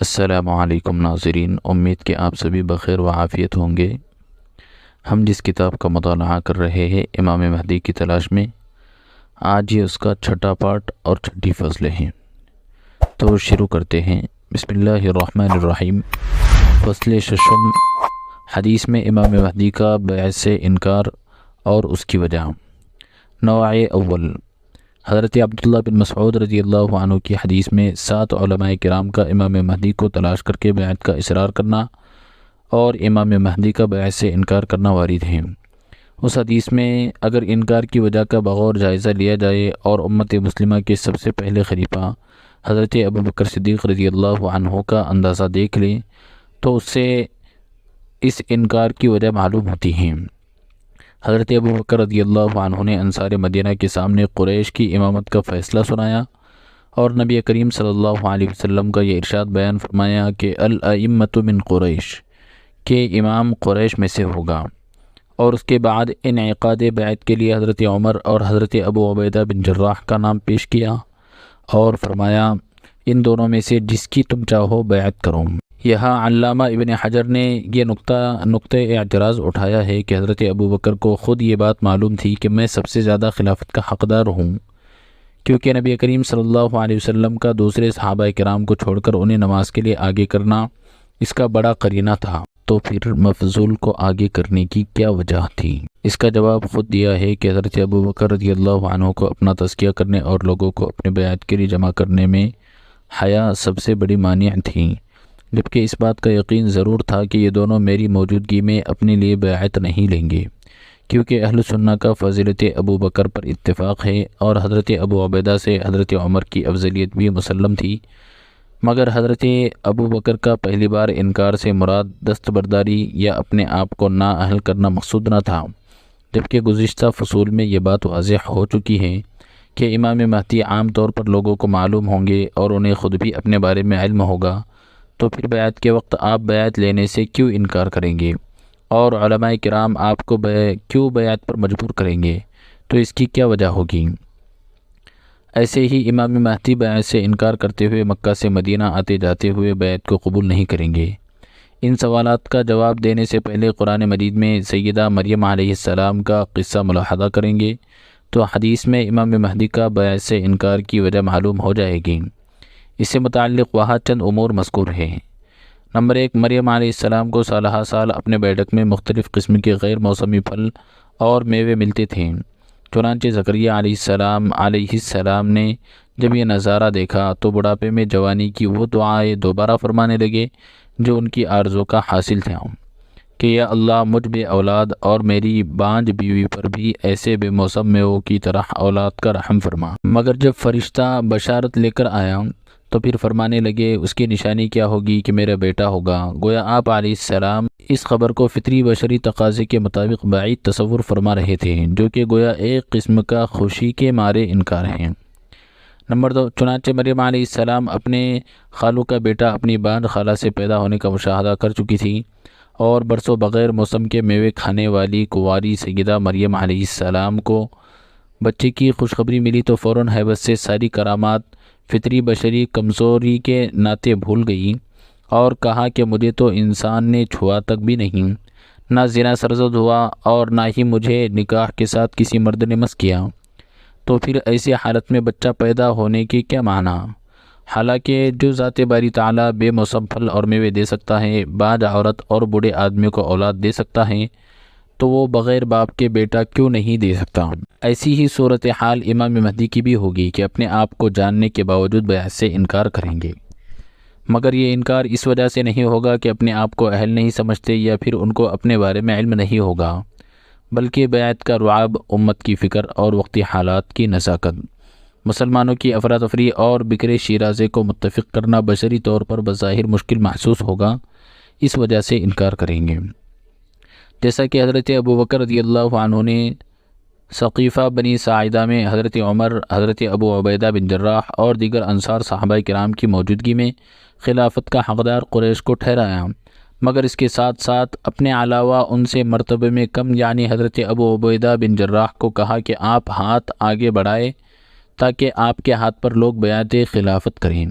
السلام علیکم ناظرین، امید کہ آپ سبھی بخیر و عافیت ہوں گے۔ ہم جس کتاب کا مطالعہ کر رہے ہیں امام مہدی کی تلاش میں، آج یہ اس کا چھٹا پارٹ اور چھٹی فصل ہیں، تو شروع کرتے ہیں۔ بسم اللہ الرحمن الرحیم۔ فصل ششم، حدیث میں امام مہدی کا بیعت سے انکار اور اس کی وجہ۔ نوع اول، حضرت عبداللہ بن مسعود رضی اللہ عنہ کی حدیث میں 7 علماء کرام کا امام مہدی کو تلاش کر کے بیعت کا اصرار کرنا اور امام مہدی کا بیعت سے انکار کرنا وارد ہیں۔ اس حدیث میں اگر انکار کی وجہ کا بغور جائزہ لیا جائے اور امت مسلمہ کے سب سے پہلے خلیفہ حضرت ابوبکر صدیق رضی اللہ عنہ کا اندازہ دیکھ لیں تو اس سے اس انکار کی وجہ معلوم ہوتی ہیں۔ حضرت ابوبکر رضی اللہ عنہ نے انصار مدینہ کے سامنے قریش کی امامت کا فیصلہ سنایا اور نبی کریم صلی اللہ علیہ وسلم کا یہ ارشاد بیان فرمایا کہ الائمۃ من قریش، کہ امام قریش میں سے ہوگا، اور اس کے بعد انعقاد بیعت کے لیے حضرت عمر اور حضرت ابو عبیدہ بن جراح کا نام پیش کیا اور فرمایا ان دونوں میں سے جس کی تم چاہو بیعت کرو۔ یہاں علامہ ابن حجر نے یہ نقطہ اعتراض اٹھایا ہے کہ حضرت ابوبکر کو خود یہ بات معلوم تھی کہ میں سب سے زیادہ خلافت کا حقدار ہوں، کیونکہ نبی کریم صلی اللہ علیہ وسلم کا دوسرے صحابہ کرام کو چھوڑ کر انہیں نماز کے لیے آگے کرنا اس کا بڑا قرینہ تھا، تو پھر مفضول کو آگے کرنے کی کیا وجہ تھی؟ اس کا جواب خود دیا ہے کہ حضرت ابوبکر رضی اللہ عنہ کو اپنا تزکیہ کرنے اور لوگوں کو اپنے بیعت کے لیے جمع کرنے میں حیا سب سے بڑی مانع تھی، جبکہ اس بات کا یقین ضرور تھا کہ یہ دونوں میری موجودگی میں اپنے لیے بیعت نہیں لیں گے، کیونکہ اہل سنہ کا فضیلت ابو بکر پر اتفاق ہے اور حضرت ابو عبیدہ سے حضرت عمر کی افضلیت بھی مسلم تھی، مگر حضرت ابو بکر کا پہلی بار انکار سے مراد دستبرداری یا اپنے آپ کو نااہل کرنا مقصود نہ تھا، جبکہ گزشتہ فصول میں یہ بات واضح ہو چکی ہے کہ امام مہدی عام طور پر لوگوں کو معلوم ہوں گے اور انہیں خود بھی اپنے بارے میں علم ہوگا، تو پھر بیعت کے وقت آپ بیعت لینے سے کیوں انکار کریں گے اور علماء کرام آپ کو کیوں بیعت پر مجبور کریں گے؟ تو اس کی کیا وجہ ہوگی؟ ایسے ہی امام مہدی بیعت سے انکار کرتے ہوئے مکہ سے مدینہ آتے جاتے ہوئے بیعت کو قبول نہیں کریں گے۔ ان سوالات کا جواب دینے سے پہلے قرآن مجید میں سیدہ مریم علیہ السلام کا قصہ ملاحظہ کریں گے تو حدیث میں امام مہدی کا بیعت سے انکار کی وجہ معلوم ہو جائے گی۔ اس سے متعلق وہاں چند امور مذکور ہیں۔ نمبر 1، مریم علیہ السلام کو سالہ سال اپنے بیٹھک میں مختلف قسم کے غیر موسمی پھل اور میوے ملتے تھے، چنانچہ زکریہ علیہ السلام نے جب یہ نظارہ دیکھا تو بڑھاپے میں جوانی کی وہ دعائیں دوبارہ فرمانے لگے جو ان کی آرزو کا حاصل تھا کہ یا اللہ مجھ بے اولاد اور میری بانجھ بیوی پر بھی ایسے بے موسم میووں کی طرح اولاد کا رحم فرما۔ مگر جب فرشتہ بشارت لے کر آیا تو پھر فرمانے لگے اس کی نشانی کیا ہوگی کہ میرا بیٹا ہوگا۔ گویا آپ علیہ السلام اس خبر کو فطری بشری تقاضے کے مطابق بعید تصور فرما رہے تھے، جو کہ گویا ایک قسم کا خوشی کے مارے انکار ہیں۔ نمبر 2، چنانچہ مریم علیہ السلام اپنے خالو کا بیٹا اپنی بانجھ خالہ سے پیدا ہونے کا مشاہدہ کر چکی تھی اور برسوں بغیر موسم کے میوے کھانے والی کنواری سیدہ مریم علیہ السلام کو بچے کی خوشخبری ملی تو فوراً ہیبت سے ساری کرامات فطری بشری کمزوری کے ناطے بھول گئی اور کہا کہ مجھے تو انسان نے چھوا تک بھی نہیں، نہ زنا سرزد ہوا اور نہ ہی مجھے نکاح کے ساتھ کسی مرد نے مس کیا، تو پھر ایسی حالت میں بچہ پیدا ہونے کے کیا معنی؟ حالانکہ جو ذات باری تعالیٰ بے موسم پھل اور میوے دے سکتا ہے، بعض عورت اور بوڑھے آدمی کو اولاد دے سکتا ہے، تو وہ بغیر باپ کے بیٹا کیوں نہیں دے سکتا؟ ایسی ہی صورتحال امام مہدی کی بھی ہوگی کہ اپنے آپ کو جاننے کے باوجود بیعت سے انکار کریں گے، مگر یہ انکار اس وجہ سے نہیں ہوگا کہ اپنے آپ کو اہل نہیں سمجھتے یا پھر ان کو اپنے بارے میں علم نہیں ہوگا، بلکہ بیعت کا رعب، امت کی فکر اور وقتی حالات کی نزاکت، مسلمانوں کی افراتفری اور بکھرے شیرازے کو متفق کرنا بشری طور پر بظاہر مشکل محسوس ہوگا، اس وجہ سے انکار کریں گے۔ جیسا کہ حضرت ابوبکر رضی اللہ عنہ نے ثقیفہ بنی ساعدہ میں حضرت عمر، حضرت ابو عبیدہ بن جراح اور دیگر انصار صحابہ کرام کی موجودگی میں خلافت کا حقدار قریش کو ٹھہرایا، مگر اس کے ساتھ ساتھ اپنے علاوہ ان سے مرتبے میں کم یعنی حضرت ابو عبیدہ بن جراح کو کہا کہ آپ ہاتھ آگے بڑھائے تاکہ آپ کے ہاتھ پر لوگ بیعت خلافت کریں،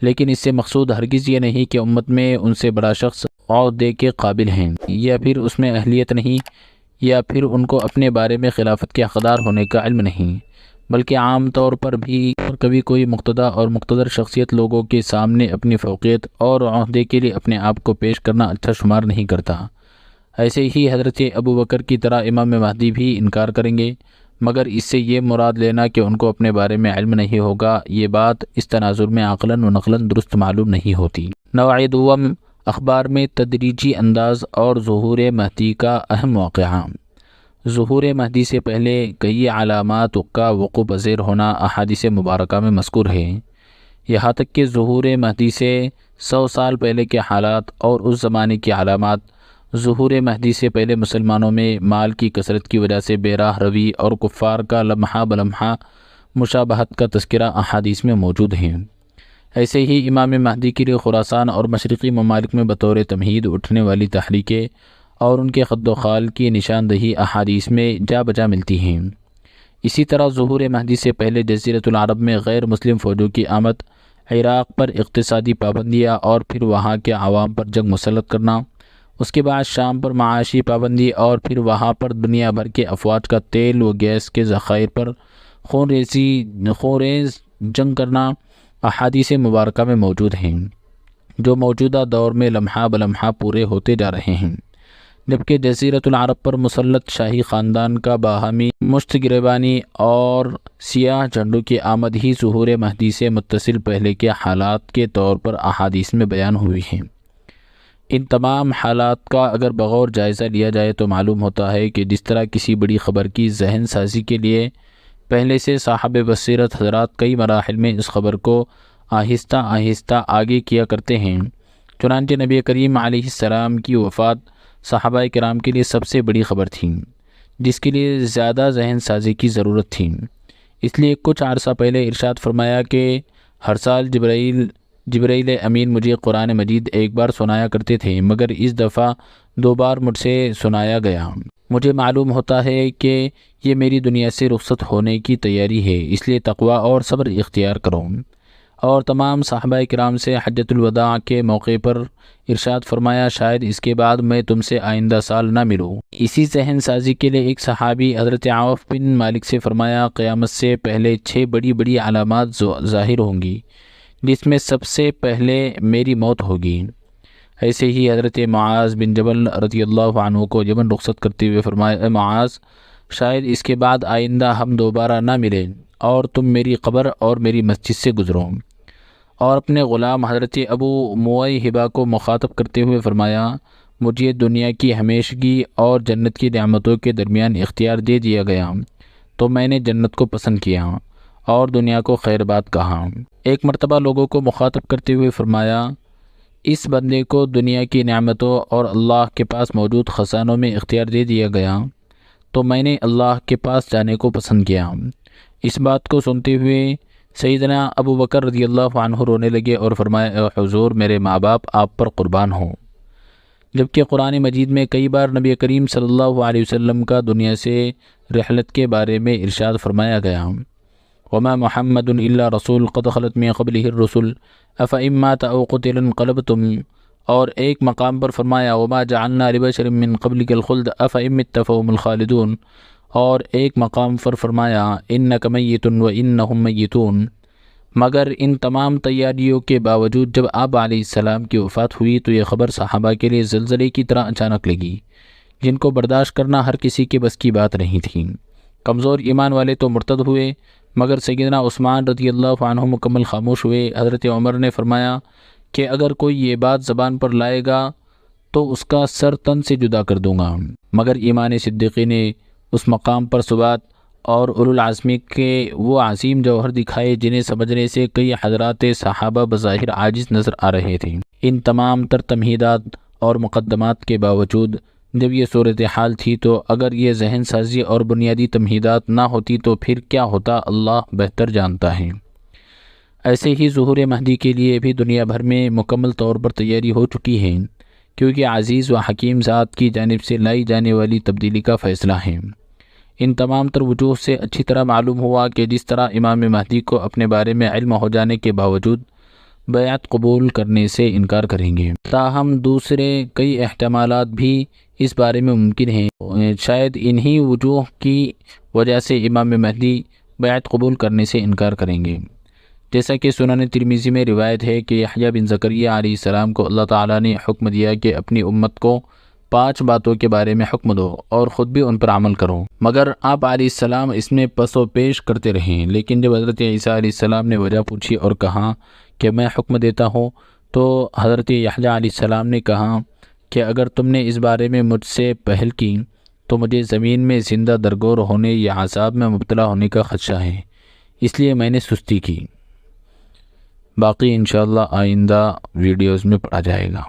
لیکن اس سے مقصود ہرگز یہ نہیں کہ امت میں ان سے بڑا شخص عہدے کے قابل ہیں، یا پھر اس میں اہلیت نہیں، یا پھر ان کو اپنے بارے میں خلافت کے حقدار ہونے کا علم نہیں، بلکہ عام طور پر بھی کبھی کوئی مقتدی اور مقتدر شخصیت لوگوں کے سامنے اپنی فوقیت اور عہدے کے لیے اپنے آپ کو پیش کرنا اچھا شمار نہیں کرتا۔ ایسے ہی حضرت ابو بکر کی طرح امام مہدی بھی انکار کریں گے، مگر اس سے یہ مراد لینا کہ ان کو اپنے بارے میں علم نہیں ہوگا، یہ بات اس تناظر میں عقلاً و نقلاً درست معلوم نہیں ہوتی۔ نوع دوم، اخبار میں تدریجی انداز اور ظہور مہدی کا اہم واقعہ۔ ظہور مہدی سے پہلے کئی علامات کا وقوع پذیر ہونا احادیث مبارکہ میں مذکور ہے، یہاں تک کہ ظہور مہدی سے 100 سال پہلے کے حالات اور اس زمانے کی علامات، ظہور مہدی سے پہلے مسلمانوں میں مال کی کثرت کی وجہ سے بے راہ روی اور کفار کا لمحہ بلمحہ مشابہت کا تذکرہ احادیث میں موجود ہیں۔ ایسے ہی امام مہدی کے لیے خراسان اور مشرقی ممالک میں بطور تمہید اٹھنے والی تحریکیں اور ان کے خد و خال کی نشاندہی احادیث میں جا بجا ملتی ہیں۔ اسی طرح ظہور مہدی سے پہلے جزیرۃ العرب میں غیر مسلم فوجوں کی آمد، عراق پر اقتصادی پابندیاں اور پھر وہاں کے عوام پر جنگ مسلط کرنا، اس کے بعد شام پر معاشی پابندی اور پھر وہاں پر دنیا بھر کے افواج کا تیل و گیس کے ذخائر پر خونریز جنگ کرنا احادیث مبارکہ میں موجود ہیں، جو موجودہ دور میں لمحہ بلمحہ پورے ہوتے جا رہے ہیں۔ جبکہ جزیرۃ العرب پر مسلط شاہی خاندان کا باہمی مشت گریبانی اور سیاہ جھنڈوں کی آمد ہی ظہور مہدی سے متصل پہلے کے حالات کے طور پر احادیث میں بیان ہوئی ہیں۔ ان تمام حالات کا اگر بغور جائزہ لیا جائے تو معلوم ہوتا ہے کہ جس طرح کسی بڑی خبر کی ذہن سازی کے لیے پہلے سے صاحب بصیرت حضرات کئی مراحل میں اس خبر کو آہستہ آہستہ آگے کیا کرتے ہیں، چنانچہ نبی کریم علیہ السلام کی وفات صحابہ کرام کے لیے سب سے بڑی خبر تھی، جس کے لیے زیادہ ذہن سازی کی ضرورت تھی۔ اس لیے کچھ عرصہ پہلے ارشاد فرمایا کہ ہر سال جبرائیل امین مجھے قرآن مجید ایک بار سنایا کرتے تھے، مگر اس دفعہ 2 بار مجھ سے سنایا گیا۔ مجھے معلوم ہوتا ہے کہ یہ میری دنیا سے رخصت ہونے کی تیاری ہے، اس لیے تقوی اور صبر اختیار کرو۔ اور تمام صحابہ کرام سے حجۃ الوداع کے موقع پر ارشاد فرمایا شاید اس کے بعد میں تم سے آئندہ سال نہ ملوں۔ اسی ذہن سازی کے لیے ایک صحابی حضرت عوف بن مالک سے فرمایا قیامت سے پہلے 6 بڑی علامات ظاہر ہوں گی، جس میں سب سے پہلے میری موت ہوگی۔ ایسے ہی حضرت معاذ بن جبل رضی اللہ عنہ کو یمن رخصت کرتے ہوئے فرمایا اے معاذ، شاید اس کے بعد آئندہ ہم دوبارہ نہ ملیں اور تم میری قبر اور میری مسجد سے گزرو۔ اور اپنے غلام حضرت ابو مویہبہ کو مخاطب کرتے ہوئے فرمایا مجھے دنیا کی ہمیشگی اور جنت کی نعمتوں کے درمیان اختیار دے دیا گیا، تو میں نے جنت کو پسند کیا اور دنیا کو خیر بات کہا۔ ایک مرتبہ لوگوں کو مخاطب کرتے ہوئے فرمایا اس بندے کو دنیا کی نعمتوں اور اللہ کے پاس موجود خزانوں میں اختیار دے دیا گیا، تو میں نے اللہ کے پاس جانے کو پسند کیا۔ اس بات کو سنتے ہوئے سیدنا ابو بکر رضی اللہ عنہ رونے لگے اور فرمایا اے حضور، میرے ماں باپ آپ پر قربان ہوں۔ جبکہ قرآن مجید میں کئی بار نبی کریم صلی اللہ علیہ وسلم کا دنیا سے رحلت کے بارے میں ارشاد فرمایا گیا وما محمد الا رسول قد خلت من قبلہ الرسل افإن مات او قتل انقلبتم، اور ایک مقام پر فرمایا وما جعلنا لبشر من قبلک الخلد افإن مت فهم الخالدون، اور ایک مقام پر فرمایا انک میت وانہم میتون۔ مگر ان تمام تیاریوں کے باوجود جب آپ علیہ السلام کی وفات ہوئی تو یہ خبر صحابہ کے لیے زلزلے کی طرح اچانک لگی، جن کو برداشت کرنا ہر کسی کے بس کی بات نہیں تھی۔ کمزور ایمان والے تو مرتد ہوئے، مگر سیدنا عثمان رضی اللہ عنہ مکمل خاموش ہوئے۔ حضرت عمر نے فرمایا کہ اگر کوئی یہ بات زبان پر لائے گا تو اس کا سر تن سے جدا کر دوں گا، مگر ایمان صدیقی نے اس مقام پر ثبات اور اولو العزم کے وہ عظیم جوہر دکھائے جنہیں سمجھنے سے کئی حضرات صحابہ بظاہر عاجز نظر آ رہے تھے۔ ان تمام تر تمہیدات اور مقدمات کے باوجود جب یہ صورتحال تھی تو اگر یہ ذہن سازی اور بنیادی تمہیدات نہ ہوتی تو پھر کیا ہوتا اللہ بہتر جانتا ہے۔ ایسے ہی ظہور مہدی کے لیے بھی دنیا بھر میں مکمل طور پر تیاری ہو چکی ہے، کیونکہ عزیز و حکیم ذات کی جانب سے لائی جانے والی تبدیلی کا فیصلہ ہے۔ ان تمام تر وجوہ سے اچھی طرح معلوم ہوا کہ جس طرح امام مہدی کو اپنے بارے میں علم ہو جانے کے باوجود بیعت قبول کرنے سے انکار کریں گے۔ تاہم دوسرے کئی احتمالات بھی اس بارے میں ممکن ہیں، شاید انہی وجوہ کی وجہ سے امام مہدی بیعت قبول کرنے سے انکار کریں گے۔ جیسا کہ سنن ترمذی میں روایت ہے کہ یحییٰ بن زکریا علیہ السلام کو اللہ تعالیٰ نے حکم دیا کہ اپنی امت کو 5 باتوں کے بارے میں حکم دو اور خود بھی ان پر عمل کرو، مگر آپ علیہ السلام اس میں پس و پیش کرتے رہیں۔ لیکن جب حضرت عیسیٰ علیہ السلام نے وجہ پوچھی اور کہا کہ میں حکم دیتا ہوں، تو حضرت یحییٰ علیہ السلام نے کہا کہ اگر تم نے اس بارے میں مجھ سے پہل کی تو مجھے زمین میں زندہ درگور ہونے یا عذاب میں مبتلا ہونے کا خدشہ ہے، اس لیے میں نے سستی کی۔ باقی انشاءاللہ آئندہ ویڈیوز میں پڑھا جائے گا۔